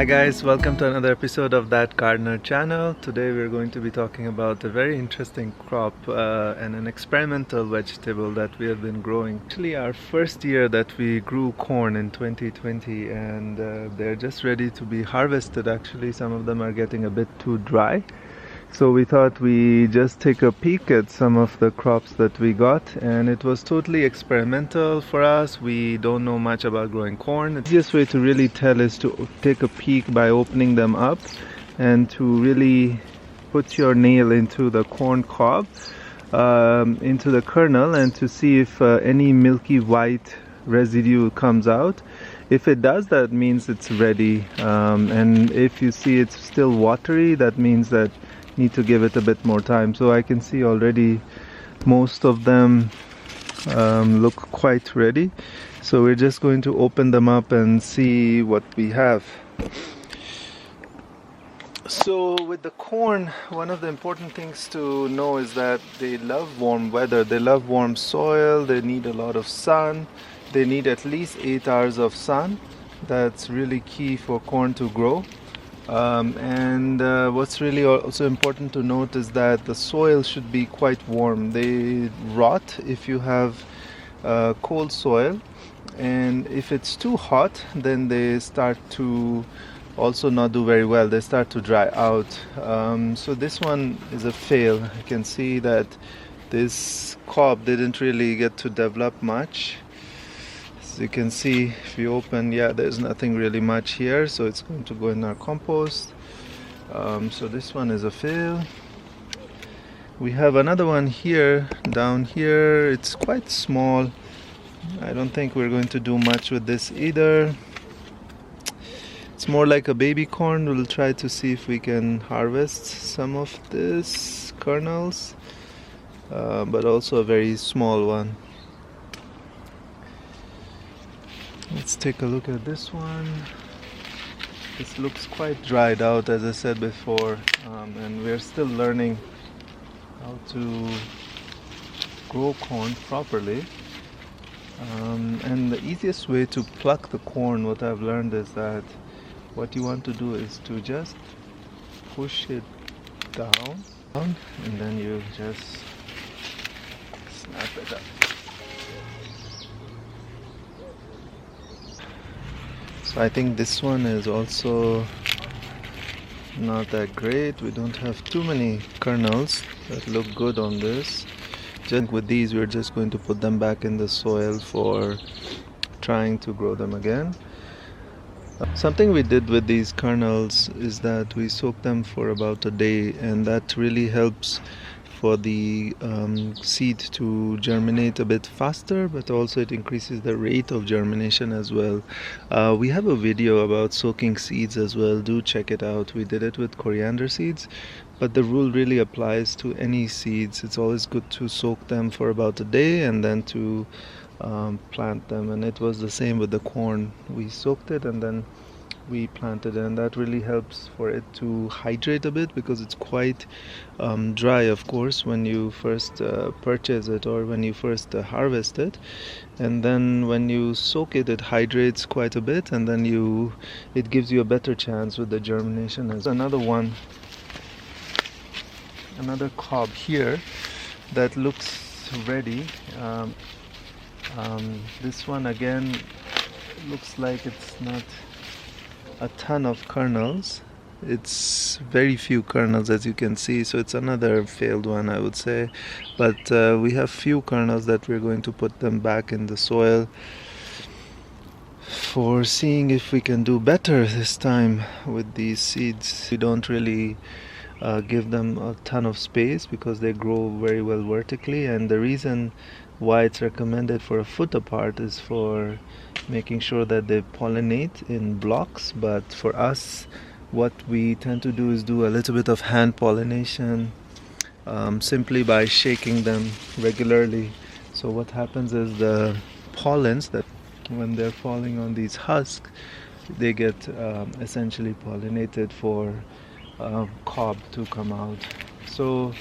Hi guys, welcome to another episode of That Gardener channel. Today we're going to be talking about a very interesting crop and an experimental vegetable that we have been growing. Actually our first year that we grew corn in 2020 and they're just ready to be harvested. Actually some of them are getting a bit too dry. So we thought we just take a peek at some of the crops that we got, and it was totally experimental for us. We don't know much about growing corn. The easiest way to really tell is to take a peek by opening them up and to really put your nail into the corn cob, into the kernel, and to see if any milky white residue comes out. If it does, that means it's ready, and if you see it's still watery, that means that need to give it a bit more time. So I can see already most of them look quite ready. So we're just going to open them up and see what we have. So with the corn, one of the important things to know is that they love warm weather, they love warm soil, they need a lot of sun, they need at least 8 hours of sun. That's really key for corn to grow. What's really also important to note is that the soil should be quite warm. They rot if you have cold soil, and if it's too hot, then they start to also not do very well. They start to dry out. So this one is a fail. I can see that this cob didn't really get to develop much. As you can see, if you open, there's nothing really much here, so it's going to go in our compost. So this one is a fail. We have another one here, down here. It's quite small. I don't think we're going to do much with this either. It's more like a baby corn. We'll try to see if we can harvest some of this kernels, but also a very small one. Let's take a look at this one. This looks quite dried out, as I said before, and we're still learning how to grow corn properly. And the easiest way to pluck the corn, what I've learned is that what you want to do is to just push it down, and then you just snap it up. So I think this one is also not that great. We don't have too many kernels that look good on this. Just with these, we're just going to put them back in the soil for trying to grow them again. Something we did with these kernels is that we soaked them for about a day, and that really helps for the seed to germinate a bit faster, but also it increases the rate of germination as well. We have a video about soaking seeds as well. Do check it out. We did it with coriander seeds, but the rule really applies to any seeds. It's always good to soak them for about a day and then to plant them, and it was the same with the corn. We soaked it and then we planted it, and that really helps for it to hydrate a bit, because it's quite dry, of course, when you first purchase it or when you first harvest it, and then when you soak it, it hydrates quite a bit, and then it gives you a better chance with the germination. There's another cob here that looks ready. This one again looks like it's not a ton of kernels. It's very few kernels, as you can see, so it's another failed one, I would say. But we have few kernels that we're going to put them back in the soil for seeing if we can do better this time with these seeds. We don't really give them a ton of space because they grow very well vertically, and the reason why it's recommended for a foot apart is for making sure that they pollinate in blocks. But for us, what we tend to do is do a little bit of hand pollination, simply by shaking them regularly. So what happens is the pollens, that when they're falling on these husks, they get essentially pollinated for cob to come out. So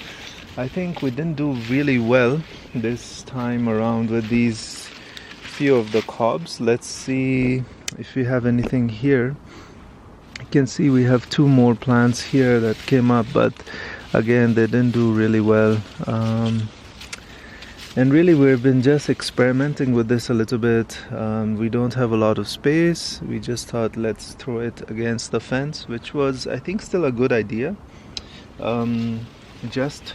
I think we didn't do really well this time around with these few of the cobs. Let's see if we have anything here. You can see we have two more plants here that came up, but again they didn't do really well. And really we've been just experimenting with this a little bit. We don't have a lot of space. We just thought let's throw it against the fence, which was, I think, still a good idea. Just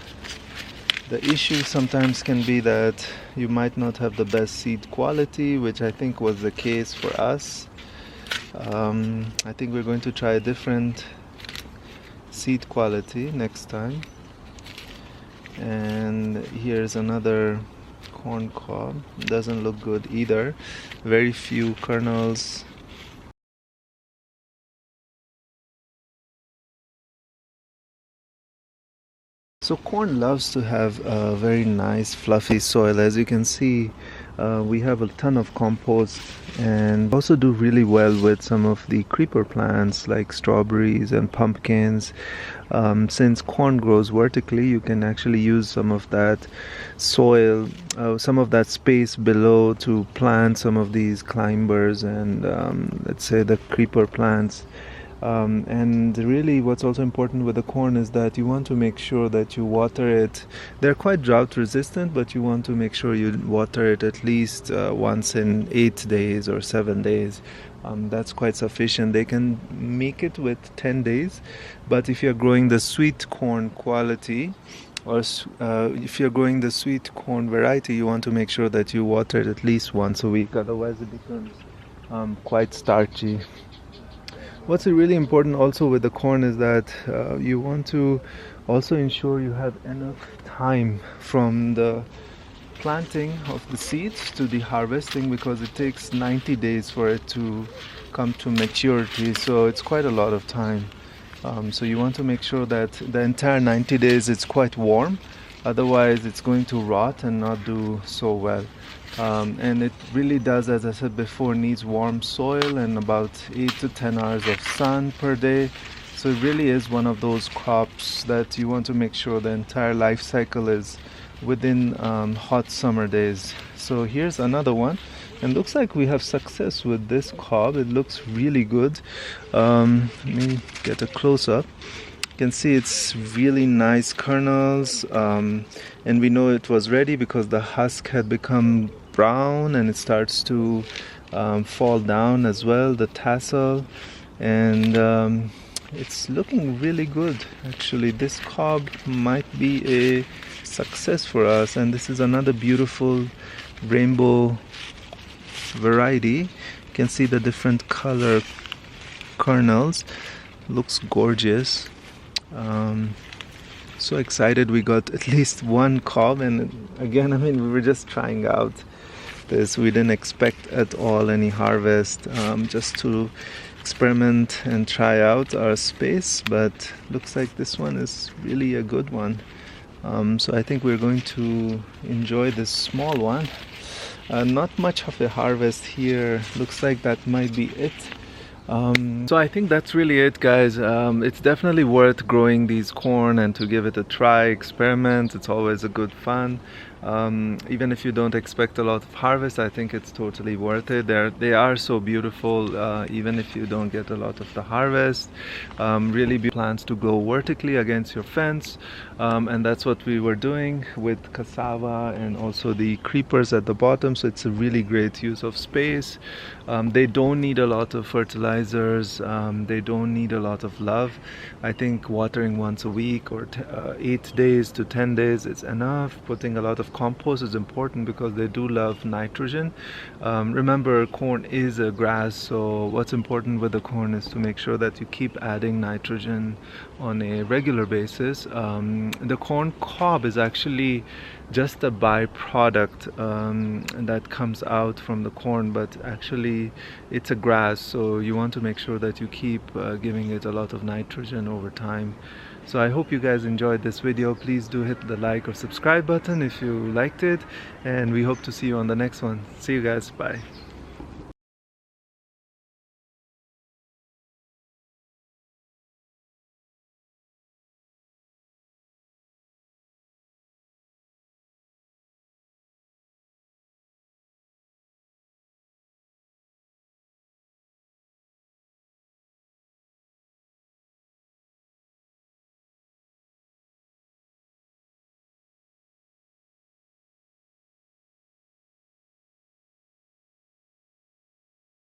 the issue sometimes can be that you might not have the best seed quality, which I think was the case for us. I think we're going to try a different seed quality next time. And here's another corn cob. Doesn't look good either. Very few kernels. So corn loves to have a very nice fluffy soil. As you can see, we have a ton of compost, and also do really well with some of the creeper plants like strawberries and pumpkins. Since corn grows vertically, you can actually use some of that soil, some of that space below to plant some of these climbers and let's say the creeper plants. And really what's also important with the corn is that you want to make sure that you water it. They're quite drought resistant, but you want to make sure you water it at least once in 8 days or 7 days. That's quite sufficient. They can make it with 10 days, but if you're growing the sweet corn quality, or if you're growing the sweet corn variety, you want to make sure that you water it at least once a week, otherwise it becomes quite starchy. What's really important also with the corn is that you want to also ensure you have enough time from the planting of the seeds to the harvesting, because it takes 90 days for it to come to maturity, so it's quite a lot of time. So you want to make sure that the entire 90 days it's quite warm, otherwise it's going to rot and not do so well. And it really does, as I said before, needs warm soil and about 8 to 10 hours of sun per day. So it really is one of those crops that you want to make sure the entire life cycle is within hot summer days. So here's another one, and looks like we have success with this cob. It looks really good. Let me get a close-up. You can see it's really nice kernels, and we know it was ready because the husk had become brown and it starts to fall down as well, the tassel, and it's looking really good. Actually, this cob might be a success for us, and this is another beautiful rainbow variety. You can see the different color kernels. Looks gorgeous. So excited we got at least one cob, and again, I mean, we were just trying out this. We didn't expect at all any harvest, just to experiment and try out our space, but looks like this one is really a good one. So I think we're going to enjoy this small one. Not much of a harvest here. Looks like that might be it. So I think that's really it, guys. It's definitely worth growing these corn and to give it a try, experiment. It's always a good fun. Even if you don't expect a lot of harvest, I think it's totally worth it. They are so beautiful, even if you don't get a lot of the harvest. Really plants to grow vertically against your fence, and that's what we were doing with cassava and also the creepers at the bottom. So it's a really great use of space. They don't need a lot of fertilizers. They don't need a lot of love. I think watering once a week or 8 days to 10 days is enough. Putting a lot of compost is important because they do love nitrogen. Remember, corn is a grass, so what's important with the corn is to make sure that you keep adding nitrogen on a regular basis. The corn cob is actually just a byproduct that comes out from the corn, but actually it's a grass, so you want to make sure that you keep giving it a lot of nitrogen over time. So I hope you guys enjoyed this video. Please do hit the like or subscribe button if you liked it, and we hope to see you on the next one. See you guys. Bye.